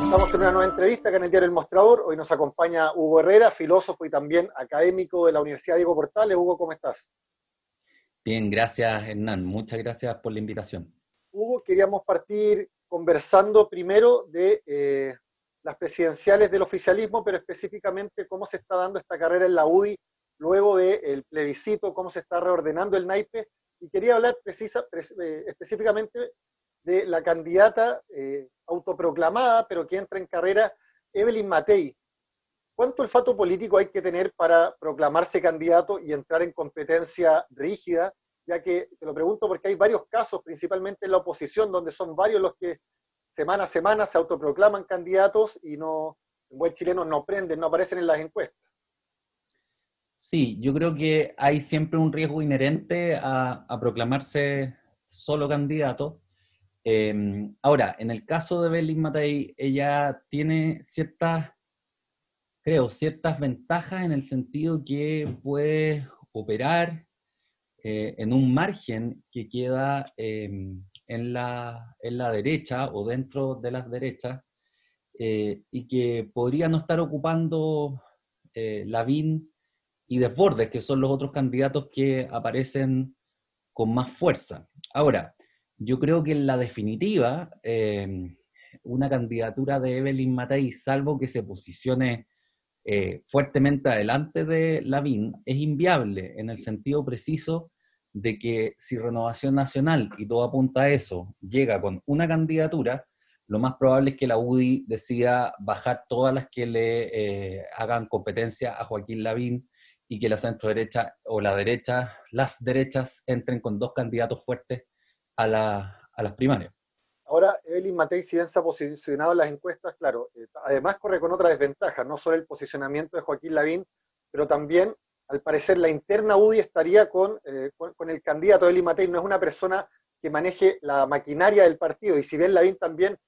Estamos en una nueva entrevista acá en el diario El Mostrador. Hoy nos acompaña Hugo Herrera, filósofo y también académico de la Universidad Diego Portales. Hugo, ¿cómo estás? Bien, gracias Hernán. Muchas gracias por la invitación. Hugo, queríamos partir conversando primero de las presidenciales del oficialismo, pero específicamente cómo se está dando esta carrera en la UDI luego del plebiscito, cómo se está reordenando el naipe. Y quería hablar específicamente de la candidata autoproclamada, pero que entra en carrera, Evelyn Matei. ¿Cuánto olfato político hay que tener para proclamarse candidato y entrar en competencia rígida? Ya que te lo pregunto porque hay varios casos, principalmente en la oposición, donde son varios los que semana a semana se autoproclaman candidatos y no, en buen chileno, no prenden, no aparecen en las encuestas. Sí, yo creo que hay siempre un riesgo inherente a proclamarse solo candidato. Ahora, en el caso de Belín Matei, ella tiene ciertas ventajas en el sentido que puede operar en un margen que queda en la derecha o dentro de las derechas y que podría no estar ocupando Lavín y Desbordes, que son los otros candidatos que aparecen con más fuerza. Ahora, yo creo que en la definitiva, una candidatura de Evelyn Matei, salvo que se posicione fuertemente adelante de Lavín, es inviable en el sentido preciso de que si Renovación Nacional, y todo apunta a eso, llega con una candidatura, lo más probable es que la UDI decida bajar todas las que le hagan competencia a Joaquín Lavín y que la centro derecha o la derecha, las derechas entren con dos candidatos fuertes a las primarias. Ahora, Evelyn Matei, si bien se ha posicionado en las encuestas, claro, además corre con otra desventaja, no solo el posicionamiento de Joaquín Lavín, pero también, al parecer, la interna UDI estaría con el candidato Evelyn Matei. No es una persona que maneje la maquinaria del partido, y si bien Lavín también,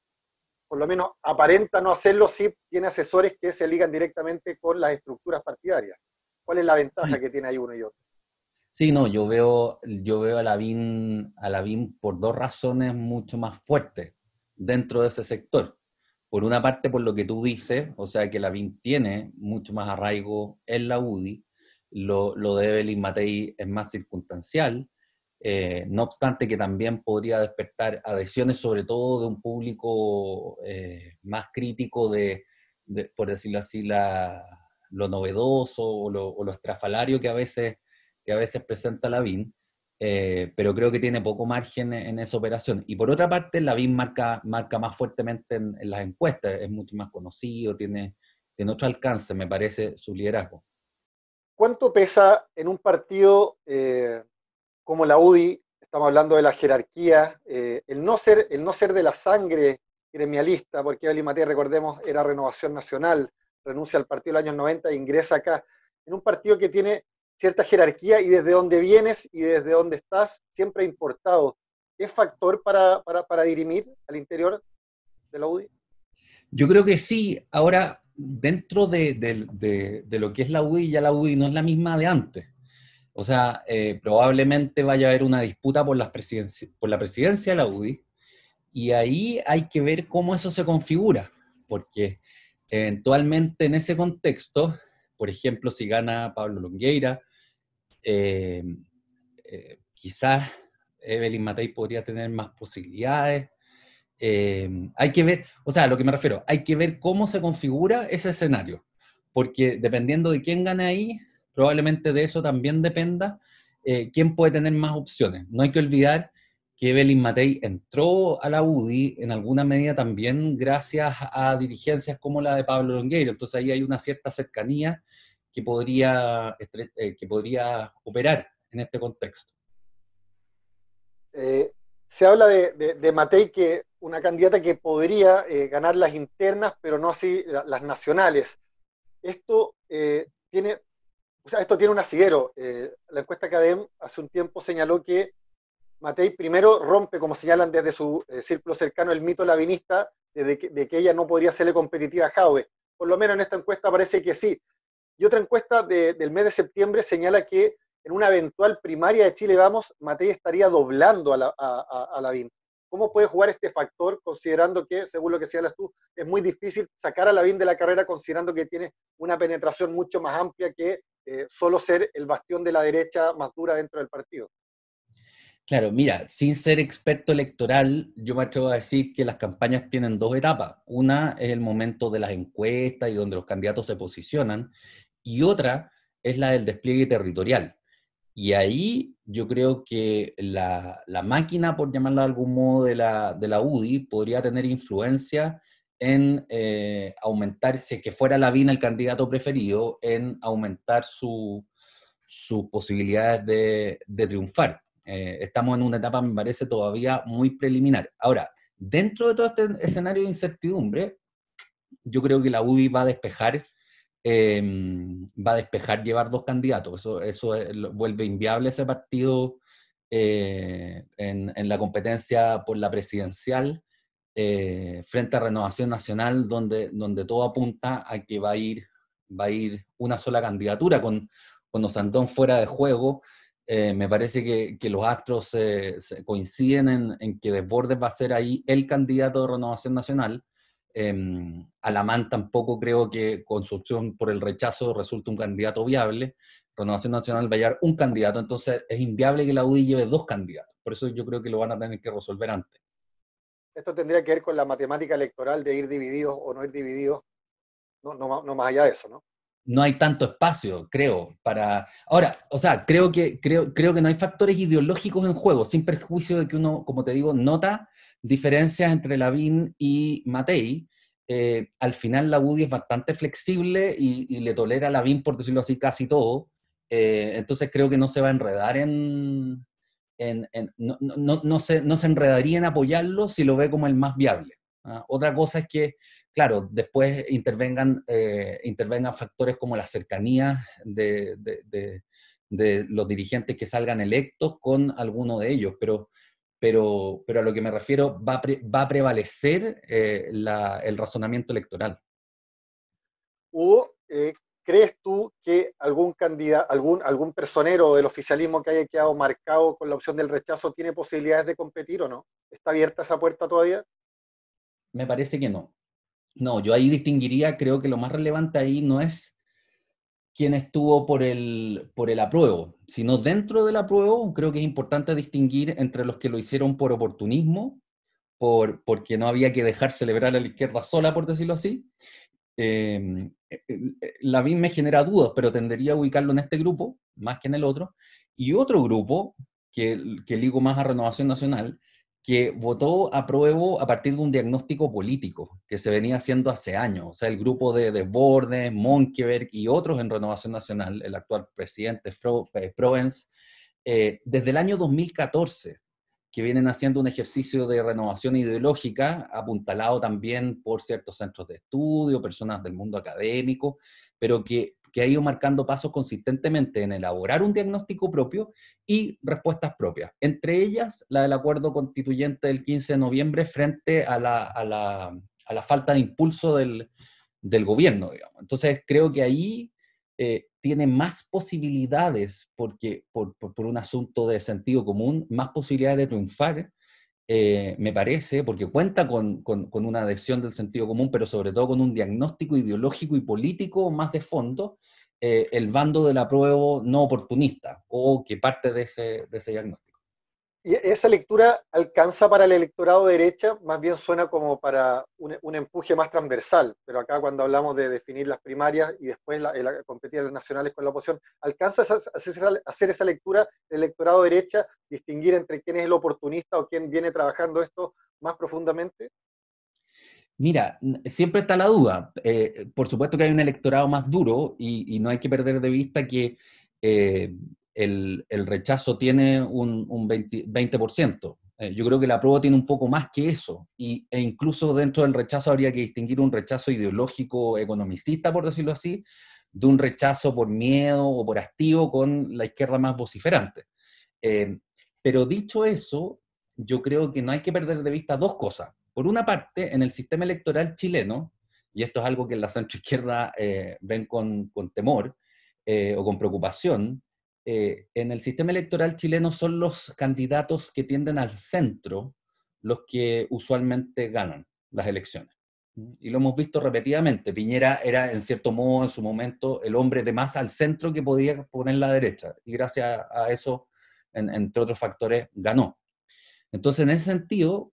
por lo menos, aparenta no hacerlo, sí tiene asesores que se ligan directamente con las estructuras partidarias. ¿Cuál es la ventaja Sí. que tiene ahí uno y otro? Sí, no, yo veo a Lavín por dos razones mucho más fuertes dentro de ese sector. Por una parte, por lo que tú dices, o sea que Lavín tiene mucho más arraigo en la UDI, lo de Evelyn Matei es más circunstancial, no obstante que también podría despertar adhesiones, sobre todo de un público más crítico por decirlo así, lo novedoso o lo estrafalario que a veces presenta Lavín, pero creo que tiene poco margen en esa operación. Y por otra parte, Lavín marca más fuertemente en las encuestas, es mucho más conocido, tiene otro alcance, me parece, su liderazgo. ¿Cuánto pesa en un partido como la UDI? Estamos hablando de la jerarquía, el no ser de la sangre gremialista, porque Evelyn Matei, recordemos, era Renovación Nacional, renuncia al partido en los años 90 e ingresa acá, en un partido que tiene cierta jerarquía y desde donde vienes y desde donde estás siempre ha importado. ¿Es factor para dirimir al interior de la UDI? Yo creo que sí, ahora dentro de lo que es la UDI, ya la UDI no es la misma de antes. O sea, probablemente vaya a haber una disputa por la presidencia de la UDI, y ahí hay que ver cómo eso se configura, porque eventualmente en ese contexto, por ejemplo, si gana Pablo Longueira, eh, quizás Evelyn Matei podría tener más posibilidades. Hay que ver, o sea, a lo que me refiero, hay que ver cómo se configura ese escenario, porque dependiendo de quién gane ahí, probablemente de eso también dependa quién puede tener más opciones. No hay que olvidar que Evelyn Matei entró a la UDI en alguna medida también gracias a dirigencias como la de Pablo Longueira, entonces ahí hay una cierta cercanía que podría operar en este contexto. Eh, Se habla de Matei, que una candidata que podría ganar las internas, pero no así las nacionales. Esto tiene, o sea, esto tiene un asidero. La encuesta CADEM hace un tiempo señaló que Matei primero rompe, como señalan desde su círculo cercano, el mito lavinista de que ella no podría serle competitiva a Jadwe. Por lo menos en esta encuesta parece que sí. Y otra encuesta del mes de septiembre señala que en una eventual primaria de Chile Vamos, Matei estaría doblando a Lavín. ¿Cómo puede jugar este factor, considerando que, según lo que señalas tú, es muy difícil sacar a Lavín de la carrera, considerando que tiene una penetración mucho más amplia que solo ser el bastión de la derecha más dura dentro del partido? Claro, mira, sin ser experto electoral, yo me atrevo a decir que las campañas tienen dos etapas. Una es el momento de las encuestas y donde los candidatos se posicionan, y otra es la del despliegue territorial. Y ahí yo creo que la máquina, por llamarla de algún modo, de la UDI podría tener influencia en aumentar, si es que fuera Lavín el candidato preferido, en aumentar sus posibilidades de triunfar. Estamos en una etapa, me parece, todavía muy preliminar. Ahora, dentro de todo este escenario de incertidumbre, yo creo que la UDI va a despejar llevar dos candidatos. Eso vuelve inviable ese partido en la competencia por la presidencial frente a Renovación Nacional, donde todo apunta a que va a ir una sola candidatura con Osandón fuera de juego. Me parece que los astros se coinciden en que Desbordes va a ser ahí el candidato de Renovación Nacional. Alamán tampoco creo que con su opción por el rechazo resulte un candidato viable. Renovación Nacional va a llevar un candidato, entonces es inviable que la UDI lleve dos candidatos. Por eso yo creo que lo van a tener que resolver antes. Esto tendría que ver con la matemática electoral de ir divididos o no ir divididos, no más allá de eso, ¿no? No hay tanto espacio, creo, para... Ahora, o sea, creo que no hay factores ideológicos en juego, sin perjuicio de que uno, como te digo, nota diferencias entre Lavín y Matei. Al final la UDI es bastante flexible y le tolera a Lavín, por decirlo así, casi todo. Entonces creo que no se va a enredar no se enredaría en apoyarlo si lo ve como el más viable. ¿Ah? Otra cosa es que claro, después intervengan factores como la cercanía de los dirigentes que salgan electos con alguno de ellos, pero a lo que me refiero va a prevalecer el razonamiento electoral. ¿O crees tú que algún candidato, algún personero del oficialismo que haya quedado marcado con la opción del rechazo tiene posibilidades de competir o no? ¿Está abierta esa puerta todavía? Me parece que no. No, yo ahí distinguiría, creo que lo más relevante ahí no es quién estuvo por el apruebo, sino dentro del apruebo creo que es importante distinguir entre los que lo hicieron por oportunismo, porque no había que dejar celebrar a la izquierda sola, por decirlo así. Lavín me genera dudas, pero tendería a ubicarlo en este grupo, más que en el otro. Y otro grupo, que ligo más a Renovación Nacional, que votó apruebo a partir de un diagnóstico político que se venía haciendo hace años. O sea, el grupo de Desbordes, Monkeberg y otros en Renovación Nacional, el actual presidente Provence, desde el año 2014 que vienen haciendo un ejercicio de renovación ideológica, apuntalado también por ciertos centros de estudio, personas del mundo académico, pero que ha ido marcando pasos consistentemente en elaborar un diagnóstico propio y respuestas propias. Entre ellas, la del acuerdo constituyente del 15 de noviembre frente a la falta de impulso del gobierno, digamos. Entonces, creo que ahí tiene más posibilidades, porque por un asunto de sentido común, más posibilidades de triunfar, me parece, porque cuenta con una adhesión del sentido común, pero sobre todo con un diagnóstico ideológico y político más de fondo, el bando del apruebo no oportunista, o que parte de ese diagnóstico. ¿Y esa lectura alcanza para el electorado de derecha? Más bien suena como para un empuje más transversal, pero acá cuando hablamos de definir las primarias y después competir a las nacionales con la oposición, ¿alcanza a hacer esa lectura el electorado de derecha, distinguir entre quién es el oportunista o quién viene trabajando esto más profundamente? Mira, siempre está la duda. Por supuesto que hay un electorado más duro y no hay que perder de vista que eh, el rechazo tiene un 20%. Yo creo que la prueba tiene un poco más que eso. E incluso dentro del rechazo habría que distinguir un rechazo ideológico economicista, por decirlo así, de un rechazo por miedo o por hastío con la izquierda más vociferante. Eh, pero dicho eso, yo creo que no hay que perder de vista dos cosas. Por una parte, en el sistema electoral chileno, y esto es algo que en la centroizquierda ven con temor o con preocupación, en el sistema electoral chileno son los candidatos que tienden al centro los que usualmente ganan las elecciones. Y lo hemos visto repetidamente. Piñera era, en cierto modo, en su momento, el hombre de más al centro que podía poner la derecha. Y gracias a eso, entre otros factores, ganó. Entonces, en ese sentido,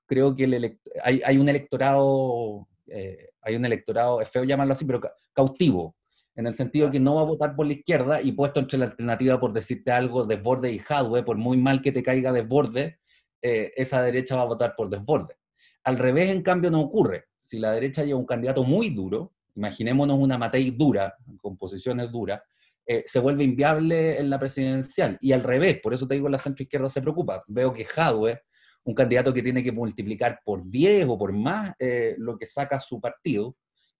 creo que hay un electorado, es feo llamarlo así, pero cautivo, en el sentido que no va a votar por la izquierda y puesto entre la alternativa, por decirte algo, Desbordes y Jadwe, por muy mal que te caiga Desbordes, esa derecha va a votar por Desbordes. Al revés, en cambio, no ocurre. Si la derecha lleva un candidato muy duro, imaginémonos una Matei dura, con posiciones duras, se vuelve inviable en la presidencial. Y al revés, por eso te digo, la centroizquierda se preocupa. Veo que Jadwe, un candidato que tiene que multiplicar por 10 o por más lo que saca su partido,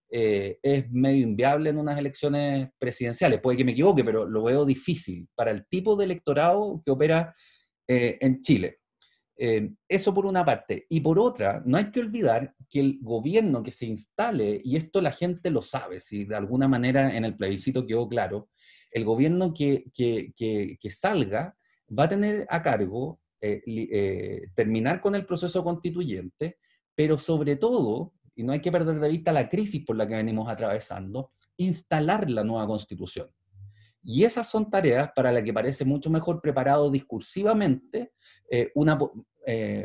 es medio inviable en unas elecciones presidenciales. Puede que me equivoque, pero lo veo difícil para el tipo de electorado que opera en Chile. Eso por una parte. Y por otra, no hay que olvidar que el gobierno que se instale, y esto la gente lo sabe, si de alguna manera en el plebiscito quedó claro, el gobierno que salga va a tener a cargo terminar con el proceso constituyente, pero sobre todo, y no hay que perder de vista la crisis por la que venimos atravesando, instalar la nueva constitución. Y esas son tareas para las que parece mucho mejor preparado discursivamente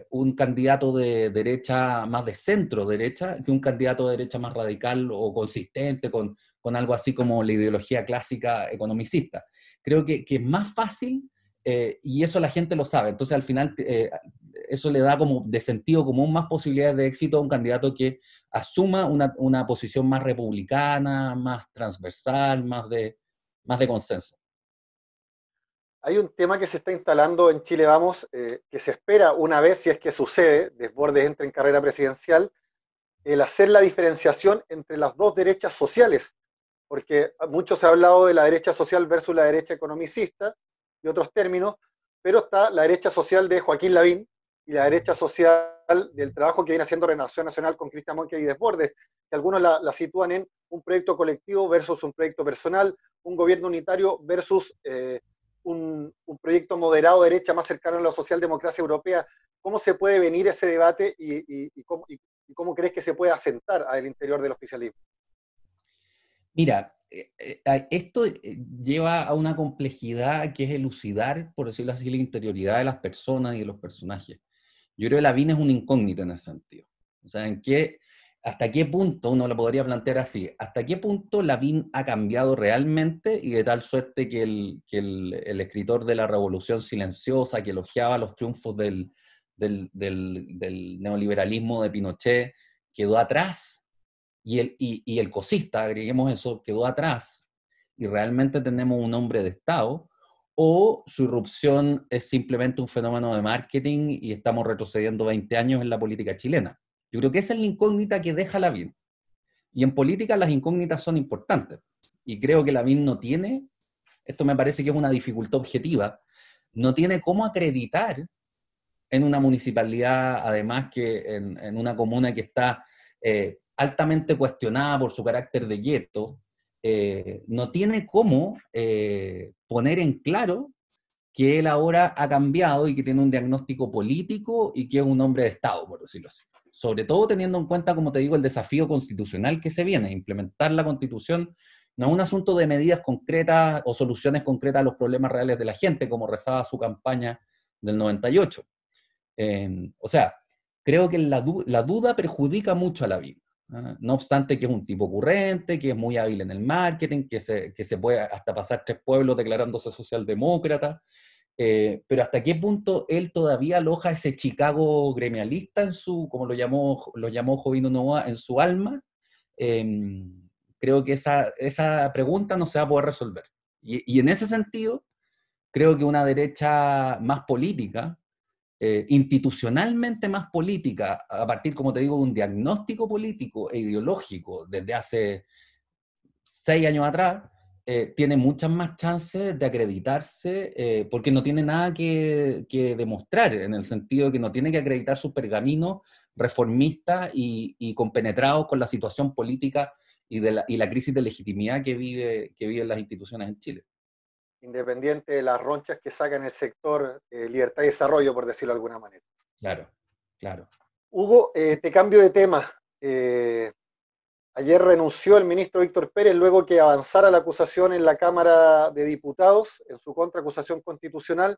un candidato de derecha más de centro derecha que un candidato de derecha más radical o consistente con algo así como la ideología clásica economicista. Creo que es más fácil y eso la gente lo sabe. Entonces al final eso le da como de sentido común más posibilidades de éxito a un candidato que asuma una posición más republicana, más transversal, más de consenso. Hay un tema que se está instalando en Chile Vamos, que se espera una vez, si es que sucede, Desbordes entra en carrera presidencial, el hacer la diferenciación entre las dos derechas sociales, porque mucho se ha hablado de la derecha social versus la derecha economicista y otros términos, pero está la derecha social de Joaquín Lavín y la derecha social del trabajo que viene haciendo Renovación Nacional con Cristian Monque y Desbordes, que algunos la sitúan en un proyecto colectivo versus un proyecto personal, un gobierno unitario versus un proyecto moderado de derecha más cercano a la socialdemocracia europea. ¿Cómo se puede venir ese debate y cómo crees que se puede asentar al interior del oficialismo? Mira, esto lleva a una complejidad que es elucidar, por decirlo así, la interioridad de las personas y de los personajes. Yo creo que Lavín es una incógnita en ese sentido. O sea, hasta qué punto, uno lo podría plantear así, hasta qué punto Lavín ha cambiado realmente y de tal suerte que el escritor de la Revolución Silenciosa, que elogiaba los triunfos del neoliberalismo de Pinochet, quedó atrás y el cosista, agreguemos eso, quedó atrás y realmente tenemos un hombre de Estado, o su irrupción es simplemente un fenómeno de marketing y estamos retrocediendo 20 años en la política chilena. Yo creo que esa es la incógnita que deja Lavín. Y en política las incógnitas son importantes. Y creo que Lavín no tiene, esto me parece que es una dificultad objetiva, no tiene cómo acreditar en una municipalidad, además que en una comuna que está altamente cuestionada por su carácter de gueto, no tiene cómo poner en claro que él ahora ha cambiado y que tiene un diagnóstico político y que es un hombre de Estado, por decirlo así. Sobre todo teniendo en cuenta, como te digo, el desafío constitucional que se viene. Implementar la Constitución no es un asunto de medidas concretas o soluciones concretas a los problemas reales de la gente, como rezaba su campaña del 98. O sea, creo que la duda perjudica mucho a la vida. No obstante que es un tipo ocurrente, que es muy hábil en el marketing, que se puede hasta pasar 3 pueblos declarándose socialdemócrata, pero hasta qué punto él todavía aloja ese Chicago gremialista en su, como lo llamó Jovino Novoa, en su alma. Eh, Creo que esa pregunta no se va a poder resolver. Y en ese sentido, creo que una derecha más política, institucionalmente más política, a partir, como te digo, de un diagnóstico político e ideológico desde hace 6 años atrás, tiene muchas más chances de acreditarse porque no tiene nada que demostrar, en el sentido de que no tiene que acreditar sus pergaminos reformistas y compenetrados con la situación política y la crisis de legitimidad que viven las instituciones en Chile. Independiente de las ronchas que saca en el sector libertad y desarrollo, por decirlo de alguna manera. Claro. claro. Hugo, te cambio de tema. Ayer renunció el ministro Víctor Pérez luego que avanzara la acusación en la Cámara de Diputados, en su contraacusación constitucional.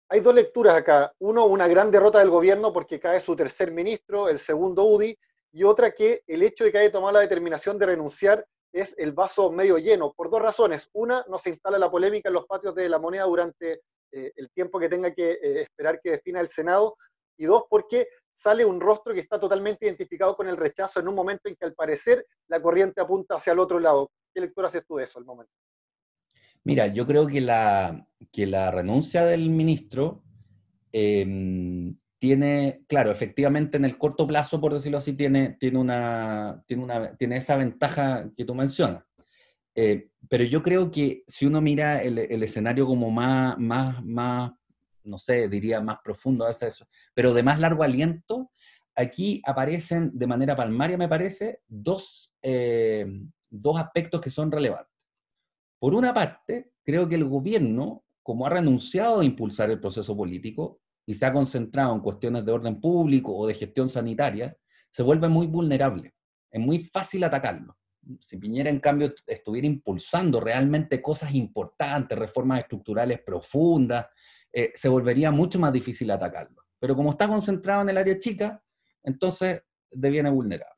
Hay dos lecturas acá. Uno, una gran derrota del gobierno porque cae su tercer ministro, el segundo UDI, y otra que el hecho de que haya tomado la determinación de renunciar es el vaso medio lleno, por dos razones. Una, no se instala la polémica en los patios de la Moneda durante el tiempo que tenga que esperar que defina el Senado, y dos, porque sale un rostro que está totalmente identificado con el rechazo en un momento en que al parecer la corriente apunta hacia el otro lado. ¿Qué lectura haces tú de eso al momento? Mira, yo creo que la renuncia del ministro tiene, claro, efectivamente en el corto plazo, por decirlo así, tiene esa ventaja que tú mencionas. Pero yo creo que si uno mira el escenario como más, no sé, diría más profundo a veces eso, pero de más largo aliento, aquí aparecen de manera palmaria, me parece, dos aspectos que son relevantes. Por una parte, creo que el gobierno, como ha renunciado a impulsar el proceso político y se ha concentrado en cuestiones de orden público o de gestión sanitaria, se vuelve muy vulnerable. Es muy fácil atacarlo. Si Piñera, en cambio, estuviera impulsando realmente cosas importantes, reformas estructurales profundas, se volvería mucho más difícil atacarlo. Pero como está concentrado en el área chica, entonces deviene vulnerable.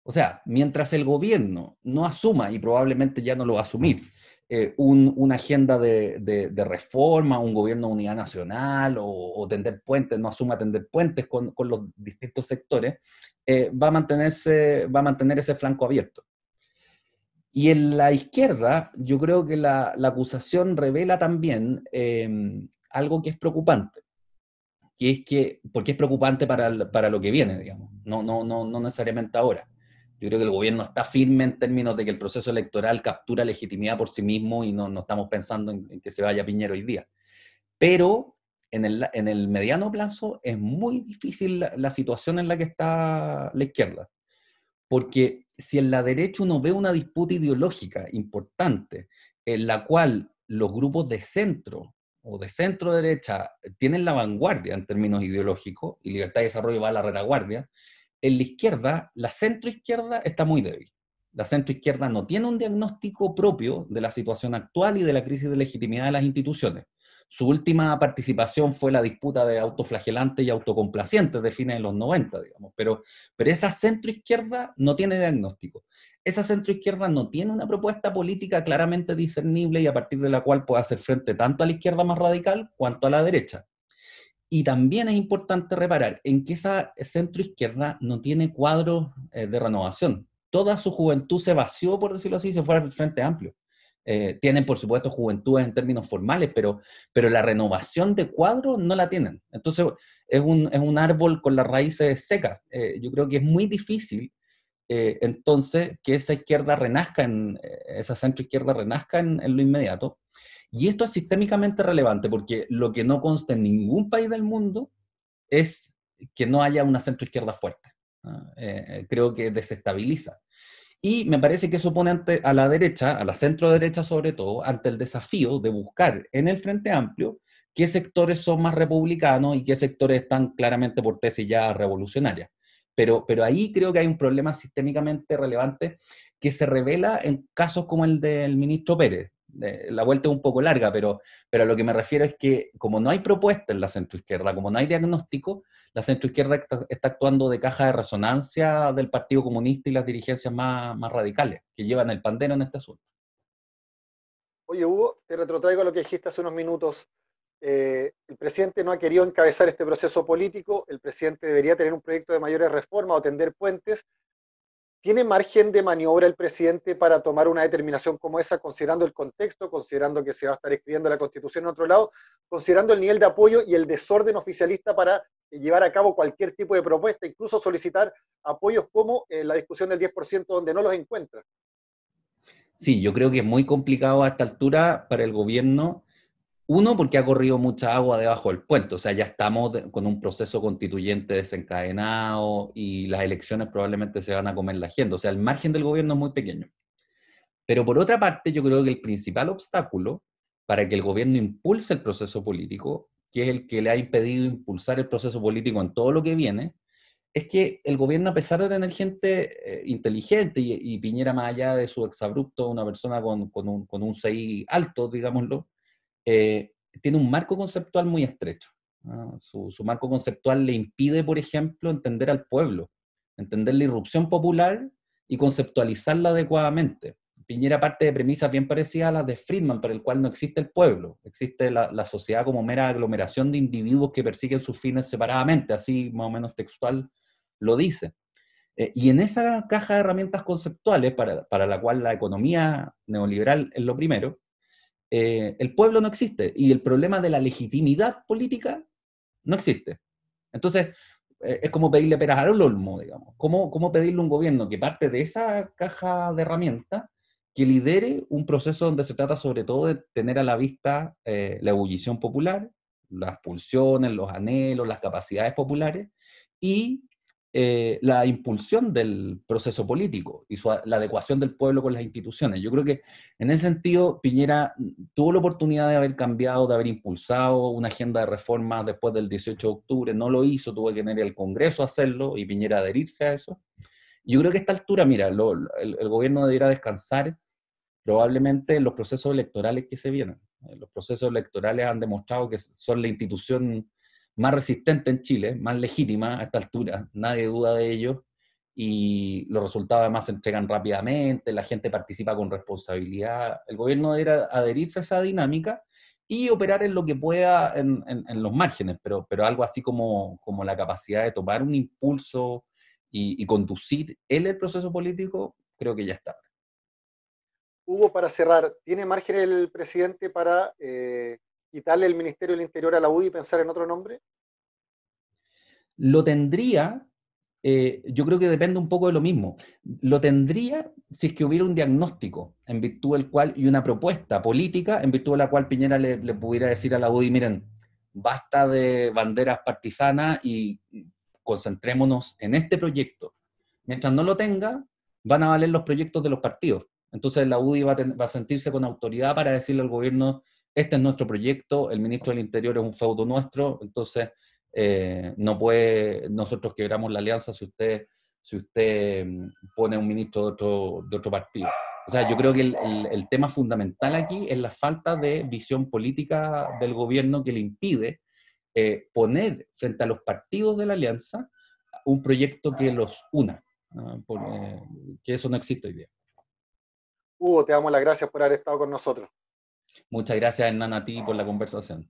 O sea, mientras el gobierno no asuma, y probablemente ya no lo va a asumir, una agenda de reforma, un gobierno de unidad nacional o tender puentes, no asuma tender puentes con los distintos sectores, va a mantener ese flanco abierto. Y en la izquierda, yo creo que la acusación revela también algo que es preocupante, que es que, porque es preocupante para lo que viene, digamos, no necesariamente ahora. Yo creo que el gobierno está firme en términos de que el proceso electoral captura legitimidad por sí mismo y no estamos pensando en que se vaya Piñera hoy día. Pero en el mediano plazo es muy difícil la situación en la que está la izquierda. Porque si en la derecha uno ve una disputa ideológica importante en la cual los grupos de centro o de centro derecha tienen la vanguardia en términos ideológicos y Libertad y Desarrollo va a la retaguardia, en la izquierda, la centroizquierda está muy débil. La centroizquierda no tiene un diagnóstico propio de la situación actual y de la crisis de legitimidad de las instituciones. Su última participación fue la disputa de autoflagelantes y autocomplacientes de fines de los 90, digamos, pero esa centroizquierda no tiene diagnóstico. Esa centroizquierda no tiene una propuesta política claramente discernible y a partir de la cual pueda hacer frente tanto a la izquierda más radical cuanto a la derecha. Y también es importante reparar en que esa centroizquierda no tiene cuadros de renovación. Toda su juventud se vació, por decirlo así, y se fue al Frente Amplio. Tienen, por supuesto, juventudes en términos formales, pero la renovación de cuadros no la tienen. Entonces, es un árbol con las raíces secas. Yo creo que es muy difícil, entonces, que esa izquierda renazca, esa centroizquierda renazca en lo inmediato. Y esto es sistémicamente relevante porque lo que no consta en ningún país del mundo es que no haya una centroizquierda fuerte. Creo que desestabiliza. Y me parece que eso pone a la derecha, a la centro derecha sobre todo, ante el desafío de buscar en el Frente Amplio qué sectores son más republicanos y qué sectores están claramente por tesis ya revolucionarias. Pero ahí creo que hay un problema sistémicamente relevante que se revela en casos como el del ministro Pérez. La vuelta es un poco larga, pero a lo que me refiero es que como no hay propuesta en la centroizquierda, como no hay diagnóstico, la centroizquierda está actuando de caja de resonancia del Partido Comunista y las dirigencias más radicales que llevan el pandero en este asunto. Oye, Hugo, te retrotraigo a lo que dijiste hace unos minutos. El presidente no ha querido encabezar este proceso político, el presidente debería tener un proyecto de mayores reformas o tender puentes. ¿Tiene margen de maniobra el presidente para tomar una determinación como esa, considerando el contexto, considerando que se va a estar escribiendo la Constitución en otro lado, considerando el nivel de apoyo y el desorden oficialista para llevar a cabo cualquier tipo de propuesta, incluso solicitar apoyos como la discusión del 10% donde no los encuentra? Sí, yo creo que es muy complicado a esta altura para el gobierno. Uno, porque ha corrido mucha agua debajo del puente, o sea, ya estamos con un proceso constituyente desencadenado y las elecciones probablemente se van a comer la agenda, o sea, el margen del gobierno es muy pequeño. Pero por otra parte, yo creo que el principal obstáculo para que el gobierno impulse el proceso político, que es el que le ha impedido impulsar el proceso político en todo lo que viene, es que el gobierno, a pesar de tener gente inteligente, y Piñera, más allá de su exabrupto, una persona con un CI alto, digámoslo, tiene un marco conceptual muy estrecho. ¿No? Su marco conceptual le impide, por ejemplo, entender al pueblo, entender la irrupción popular y conceptualizarla adecuadamente. Piñera parte de premisas bien parecidas a las de Friedman, para el cual no existe el pueblo, existe la sociedad como mera aglomeración de individuos que persiguen sus fines separadamente, así más o menos textual lo dice. Y en esa caja de herramientas conceptuales, para la cual la economía neoliberal es lo primero, el pueblo no existe y el problema de la legitimidad política no existe. Entonces, es como pedirle peras al olmo, digamos. ¿Cómo pedirle a un gobierno que parte de esa caja de herramientas que lidere un proceso donde se trata sobre todo de tener a la vista la ebullición popular, las pulsiones, los anhelos, las capacidades populares y la impulsión del proceso político y la adecuación del pueblo con las instituciones? Yo creo que en ese sentido Piñera tuvo la oportunidad de haber cambiado, de haber impulsado una agenda de reformas después del 18 de octubre, no lo hizo, tuvo que tener el Congreso a hacerlo y Piñera adherirse a eso. Yo creo que a esta altura, mira, el gobierno debería descansar probablemente en los procesos electorales que se vienen. Los procesos electorales han demostrado que son la institución más resistente en Chile, más legítima a esta altura, nadie duda de ello, y los resultados además se entregan rápidamente, la gente participa con responsabilidad. El gobierno debería adherirse a esa dinámica y operar en lo que pueda en los márgenes, pero algo así como la capacidad de tomar un impulso y conducir él el proceso político, creo que ya está. Hugo, para cerrar, ¿tiene margen el presidente para quitarle el Ministerio del Interior a la UDI y pensar en otro nombre? Lo tendría, yo creo que depende un poco de lo mismo. Lo tendría si es que hubiera un diagnóstico en virtud del cual, y una propuesta política en virtud de la cual Piñera le pudiera decir a la UDI, miren, basta de banderas partisanas y concentrémonos en este proyecto. Mientras no lo tenga, van a valer los proyectos de los partidos. Entonces la UDI va a sentirse con autoridad para decirle al gobierno, este es nuestro proyecto, el ministro del Interior es un feudo nuestro, entonces no puede, nosotros quebramos la alianza si usted pone un ministro de otro partido. O sea, yo creo que el tema fundamental aquí es la falta de visión política del gobierno que le impide poner frente a los partidos de la alianza un proyecto que los una, que eso no existe hoy día. Hugo, te damos las gracias por haber estado con nosotros. Muchas gracias, Hernán, a ti por la conversación.